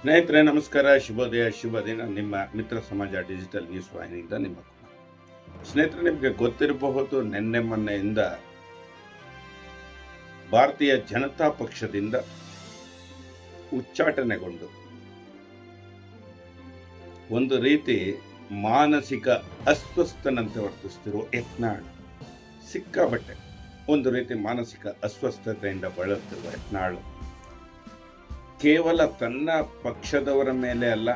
ಸ್ನೇಹಿತರೆ ನಮಸ್ಕಾರ, ಶುಭೋದಯ, ಶುಭ ದಿನ. ನಿಮ್ಮ ಮಿತ್ರ ಸಮಾಜ ಡಿಜಿಟಲ್ ನ್ಯೂಸ್ ವಾಹಿನಿಯಿಂದ ನಿಮ್ಮ ಸ್ನೇಹಿತರೆ, ನಿಮಗೆ ಗೊತ್ತಿರಬಹುದು, ನಿನ್ನೆ ಮೊನ್ನೆಯಿಂದ ಭಾರತೀಯ ಜನತಾ ಪಕ್ಷದಿಂದ ಉಚ್ಚಾಟನೆಗೊಂಡು ಒಂದು ರೀತಿ ಮಾನಸಿಕ ಅಸ್ವಸ್ಥನಂತೆ ವರ್ತಿಸ್ತಿರುವ ಯತ್ನಾಳ್, ಸಿಕ್ಕಾಬಟ್ಟೆ ಒಂದು ರೀತಿ ಮಾನಸಿಕ ಅಸ್ವಸ್ಥತೆಯಿಂದ ಬಳಲುತ್ತಿರುವ ಯತ್ನಾಳ್ ಕೇವಲ ತನ್ನ ಪಕ್ಷದವರ ಮೇಲೆ ಅಲ್ಲ,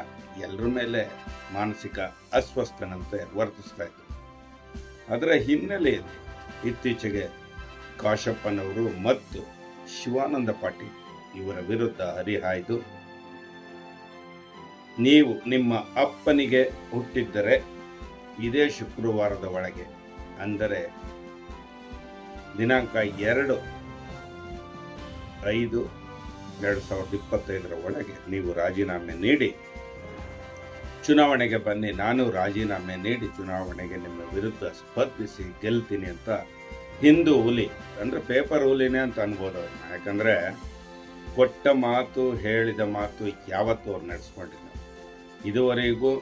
ಎಲ್ಲರ ಮೇಲೆ ಮಾನಸಿಕ ಅಸ್ವಸ್ಥನಂತೆ ವರ್ತಿಸ್ತಾ ಇದ್ರು. ಅದರ ಹಿನ್ನೆಲೆಯಲ್ಲಿ ಇತ್ತೀಚೆಗೆ ಕಾಶಪ್ಪನವರು ಮತ್ತು ಶಿವಾನಂದ ಪಾಟೀಲ್ ಇವರ ವಿರುದ್ಧ ಹರಿಹಾಯ್ದು, ನೀವು ನಿಮ್ಮ ಅಪ್ಪನಿಗೆ ಹುಟ್ಟಿದ್ದರೆ ಇದೇ ಶುಕ್ರವಾರದ ಒಳಗೆ, ಅಂದರೆ ದಿನಾಂಕ 2/5/2025 ಒಳಗೆ ನೀವು ರಾಜೀನಾಮೆ ನೀಡಿ ಚುನಾವಣೆಗೆ ಬನ್ನಿ. ನಾನು ರಾಜೀನಾಮೆ ನೀಡಿ ಚುನಾವಣೆಗೆ ನಿಮ್ಮ ವಿರುದ್ಧ ಸ್ಪರ್ಧಿಸಿ ಗೆಲ್ತೀನಿ ಅಂತ ಹಿಂದೂ ಹುಲಿ, ಅಂದ್ರೆ ಪೇಪರ್ ಹುಲಿನೇ ಅಂತ ಅನ್ಬೋದು. ಯಾಕಂದ್ರೆ ಕೊಟ್ಟ ಮಾತು, ಹೇಳಿದ ಮಾತು ಯಾವತ್ತೂ ಅವ್ರು ನಡೆಸ್ಕೊಂಡಿಲ್ಲ. ಇದುವರೆಗೂ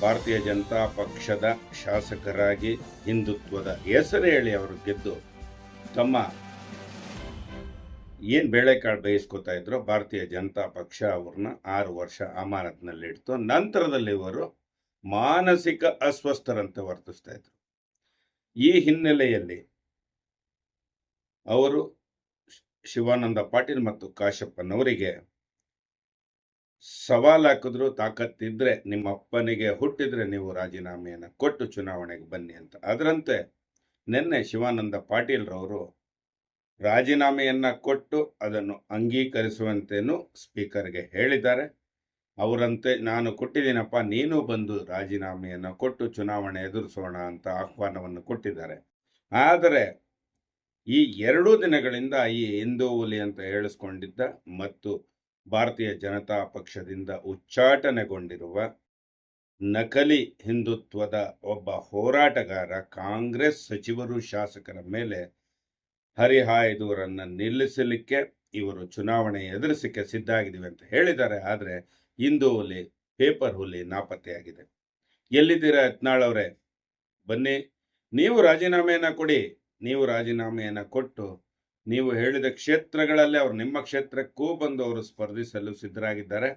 ಭಾರತೀಯ ಜನತಾ ಪಕ್ಷದ ಶಾಸಕರಾಗಿ ಹಿಂದುತ್ವದ ಹೆಸರು ಹೇಳಿ ಅವರು ಗೆದ್ದು ತಮ್ಮ ಏನು ಬೇಳೆಕಾಳು ಬೇಯಿಸ್ಕೊತಾ ಇದ್ರು, ಭಾರತೀಯ ಜನತಾ ಪಕ್ಷ ಅವ್ರನ್ನ 6 ವರ್ಷ ಅಮಾನತ್ನಲ್ಲಿಡ್ತು. ನಂತರದಲ್ಲಿ ಇವರು ಮಾನಸಿಕ ಅಸ್ವಸ್ಥರಂತೆ ವರ್ತಿಸ್ತಾ ಇದ್ರು. ಈ ಹಿನ್ನೆಲೆಯಲ್ಲಿ ಅವರು ಶಿವಾನಂದ ಪಾಟೀಲ್ ಮತ್ತು ಕಾಶಪ್ಪನವರಿಗೆ ಸವಾಲು ಹಾಕಿದ್ರು, ತಾಕತ್ತಿದ್ರೆ ನಿಮ್ಮ ಅಪ್ಪನಿಗೆ ಹುಟ್ಟಿದ್ರೆ ನೀವು ರಾಜೀನಾಮೆಯನ್ನು ಕೊಟ್ಟು ಚುನಾವಣೆಗೆ ಬನ್ನಿ ಅಂತ. ಅದರಂತೆ ನಿನ್ನೆ ಶಿವಾನಂದ ಪಾಟೀಲ್ರವರು ರಾಜೀನಾಮೆಯನ್ನು ಕೊಟ್ಟು ಅದನ್ನು ಅಂಗೀಕರಿಸುವಂತೇನು ಸ್ಪೀಕರ್ಗೆ ಹೇಳಿದ್ದಾರೆ. ಅವರಂತೆ ನಾನು ಕೊಟ್ಟಿದ್ದೀನಪ್ಪ, ನೀನು ಬಂದು ರಾಜೀನಾಮೆಯನ್ನು ಕೊಟ್ಟು ಚುನಾವಣೆ ಎದುರಿಸೋಣ ಅಂತ ಆಹ್ವಾನವನ್ನು ಕೊಟ್ಟಿದ್ದಾರೆ. ಆದರೆ ಈ 2 ದಿನಗಳಿಂದ ಈ ಹಿಂದೂ ಹುಲಿ ಅಂತ ಹೇಳಿಸ್ಕೊಂಡಿದ್ದ ಮತ್ತು ಭಾರತೀಯ ಜನತಾ ಪಕ್ಷದಿಂದ ಉಚ್ಚಾಟನೆಗೊಂಡಿರುವ ನಕಲಿ ಹಿಂದುತ್ವದ ಒಬ್ಬ ಹೋರಾಟಗಾರ, ಕಾಂಗ್ರೆಸ್ ಸಚಿವರು, ಶಾಸಕರ ಮೇಲೆ ಹರಿಹಾಯ್ದವರನ್ನು ನಿಲ್ಲಿಸಲಿಕ್ಕೆ ಇವರು ಚುನಾವಣೆ ಎದುರಿಸಲಿಕ್ಕೆ ಸಿದ್ಧ ಆಗಿದ್ದೀವಿ ಅಂತ ಹೇಳಿದ್ದಾರೆ. ಆದರೆ ಹಿಂದೂ ಹುಲಿ, ಪೇಪರ್ ಹುಲಿ ನಾಪತ್ತೆಯಾಗಿದೆ. ಎಲ್ಲಿದ್ದೀರಾ ಯತ್ನಾಳ್ ಅವರೇ? ಬನ್ನಿ, ನೀವು ರಾಜೀನಾಮೆಯನ್ನು ಕೊಡಿ. ನೀವು ರಾಜೀನಾಮೆಯನ್ನು ಕೊಟ್ಟು ನೀವು ಹೇಳಿದ ಕ್ಷೇತ್ರಗಳಲ್ಲೇ ಅವರು ನಿಮ್ಮ ಕ್ಷೇತ್ರಕ್ಕೂ ಬಂದು ಅವರು ಸ್ಪರ್ಧಿಸಲು ಸಿದ್ಧರಾಗಿದ್ದಾರೆ.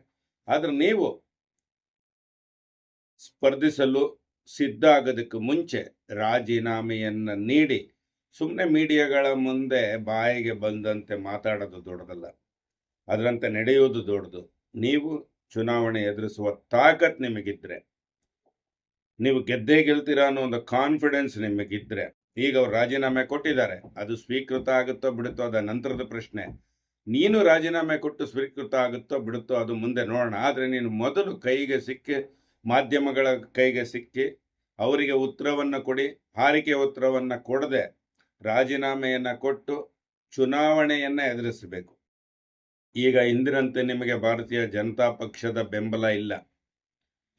ಆದರೆ ನೀವು ಸ್ಪರ್ಧಿಸಲು ಸಿದ್ಧ ಆಗೋದಕ್ಕೆ ಮುಂಚೆ ರಾಜೀನಾಮೆಯನ್ನು ನೀಡಿ ಸುಮ್ಮನೆ ಮೀಡಿಯಾಗಳ ಮುಂದೆ ಬಾಯಿಗೆ ಬಂದಂತೆ ಮಾತಾಡೋದು ದೊಡ್ಡದಲ್ಲ, ಅದರಂತೆ ನಡೆಯುವುದು ದೊಡ್ಡದು. ನೀವು ಚುನಾವಣೆ ಎದುರಿಸುವ ತಾಕತ್ ನಿಮಗಿದ್ರೆ, ನೀವು ಗೆದ್ದೇ ಗೆಲ್ತೀರಾ ಅನ್ನೋ ಒಂದು ಕಾನ್ಫಿಡೆನ್ಸ್ ನಿಮಗಿದ್ರೆ, ಈಗ ಅವ್ರು ರಾಜೀನಾಮೆ ಕೊಟ್ಟಿದ್ದಾರೆ, ಅದು ಸ್ವೀಕೃತ ಆಗುತ್ತೋ ಬಿಡುತ್ತೋ ಅದ ನಂತರದ ಪ್ರಶ್ನೆ. ನೀನು ರಾಜೀನಾಮೆ ಕೊಟ್ಟು ಸ್ವೀಕೃತ ಆಗುತ್ತೋ ಬಿಡುತ್ತೋ ಅದು ಮುಂದೆ ನೋಡೋಣ. ಆದರೆ ನೀನು ಮೊದಲು ಕೈಗೆ ಸಿಕ್ಕಿ, ಮಾಧ್ಯಮಗಳ ಕೈಗೆ ಸಿಕ್ಕಿ ಅವರಿಗೆ ಉತ್ತರವನ್ನು ಕೊಡಿ. ಹಾರಿಕೆ ಉತ್ತರವನ್ನು ಕೊಡದೆ ರಾಜೀನಾಮೆಯನ್ನು ಕೊಟ್ಟು ಚುನಾವಣೆಯನ್ನು ಎದುರಿಸಬೇಕು. ಈಗ ಇಂದಿನಂತೆ ನಿಮಗೆ ಭಾರತೀಯ ಜನತಾ ಪಕ್ಷದ ಬೆಂಬಲ ಇಲ್ಲ.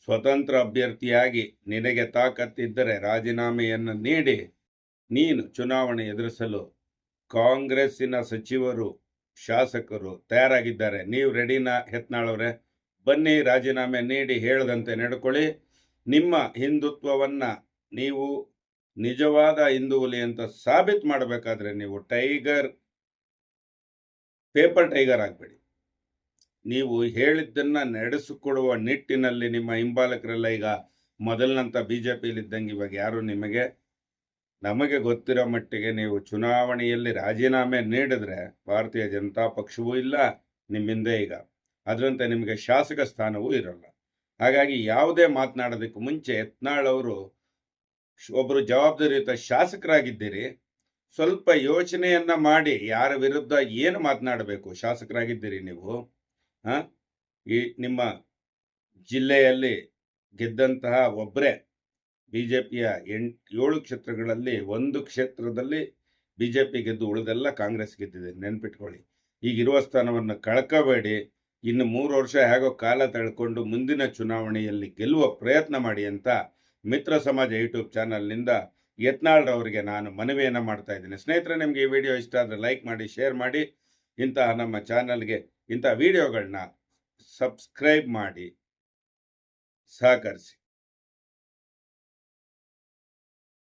ಸ್ವತಂತ್ರ ಅಭ್ಯರ್ಥಿಯಾಗಿ ನಿನಗೆ ತಾಕತ್ತಿದ್ದರೆ ರಾಜೀನಾಮೆಯನ್ನು ನೀಡಿ ನೀನು ಚುನಾವಣೆ ಎದುರಿಸಲು ಕಾಂಗ್ರೆಸ್ಸಿನ ಸಚಿವರು, ಶಾಸಕರು ತಯಾರಾಗಿದ್ದಾರೆ. ನೀವು ರೆಡಿನಾ ಯತ್ನಾಳ್? ಬನ್ನಿ, ರಾಜೀನಾಮೆ ನೀಡಿ ಹೇಳದಂತೆ ನಡ್ಕೊಳ್ಳಿ. ನಿಮ್ಮ ಹಿಂದುತ್ವವನ್ನು ನೀವು ನಿಜವಾದ ಹಿಂದೂ ಹುಲಿ ಅಂತ ಸಾಬೀತು ಮಾಡಬೇಕಾದ್ರೆ ನೀವು ಪೇಪರ್ ಟೈಗರ್ ಆಗಬೇಡಿ. ನೀವು ಹೇಳಿದ್ದನ್ನು ನಡೆಸಿಕೊಡುವ ನಿಟ್ಟಿನಲ್ಲಿ ನಿಮ್ಮ ಹಿಂಬಾಲಕರೆಲ್ಲ ಈಗ ಮೊದಲಿನಂತ BJPಯಲ್ಲಿದ್ದಂಗೆ ಇವಾಗ ಯಾರು ನಮಗೆ ಗೊತ್ತಿರೋ ಮಟ್ಟಿಗೆ ನೀವು ಚುನಾವಣೆಯಲ್ಲಿ ರಾಜೀನಾಮೆ ನೀಡಿದ್ರೆ ಭಾರತೀಯ ಜನತಾ ಪಕ್ಷವೂ ಇಲ್ಲ ನಿಮ್ಮಿಂದ ಈಗ. ಅದರಂತೆ ನಿಮಗೆ ಶಾಸಕ ಸ್ಥಾನವೂ ಇರಲ್ಲ. ಹಾಗಾಗಿ ಯಾವುದೇ ಮಾತನಾಡೋದಕ್ಕೆ ಮುಂಚೆ ಯತ್ನಾಳ್ ಅವರು ಒಬ್ಬರು ಜವಾಬ್ದಾರಿಯುತ ಶಾಸಕರಾಗಿದ್ದೀರಿ, ಸ್ವಲ್ಪ ಯೋಚನೆಯನ್ನ ಮಾಡಿ ಯಾರ ವಿರುದ್ಧ ಏನು ಮಾತನಾಡಬೇಕು. ಶಾಸಕರಾಗಿದ್ದೀರಿ ನೀವು. ಈ ನಿಮ್ಮ ಜಿಲ್ಲೆಯಲ್ಲಿ ಗೆದ್ದಂತಹ ಒಬ್ಬರೇ BJPಯ 7 ಕ್ಷೇತ್ರಗಳಲ್ಲಿ 1 ಕ್ಷೇತ್ರದಲ್ಲಿ BJP ಗೆದ್ದು ಉಳಿದೆಲ್ಲ ಕಾಂಗ್ರೆಸ್ ಗೆದ್ದಿದೆ, ನೆನ್ಪಿಟ್ಕೊಳ್ಳಿ. ಈಗಿರುವ ಸ್ಥಾನವನ್ನು ಕಳ್ಕೋಬೇಡಿ. ಇನ್ನು 3 ವರ್ಷ ಹೇಗೋ ಕಾಲ ತಳ್ಕೊಂಡು ಮುಂದಿನ ಚುನಾವಣೆಯಲ್ಲಿ ಗೆಲ್ಲುವ ಪ್ರಯತ್ನ ಮಾಡಿ ಅಂತ ಮಿತ್ರ ಸಮಾಜ ಯೂಟ್ಯೂಬ್ ಚಾನಲ್ನಿಂದ ಯತ್ನಾಳ್ರವರಿಗೆ ನಾನು ಮನವಿಯನ್ನು ಮಾಡ್ತಾ ಇದ್ದೀನಿ. ಸ್ನೇಹಿತರೆ, ನಿಮಗೆ ಈ ವಿಡಿಯೋ ಇಷ್ಟ ಆದರೆ ಲೈಕ್ ಮಾಡಿ, ಶೇರ್ ಮಾಡಿ. ಇಂತಹ ನಮ್ಮ ಚಾನಲ್ಗೆ ಇಂಥ ವಿಡಿಯೋಗಳನ್ನ ಸಬ್ಸ್ಕ್ರೈಬ್ ಮಾಡಿ, ಸಹಕರಿಸಿ.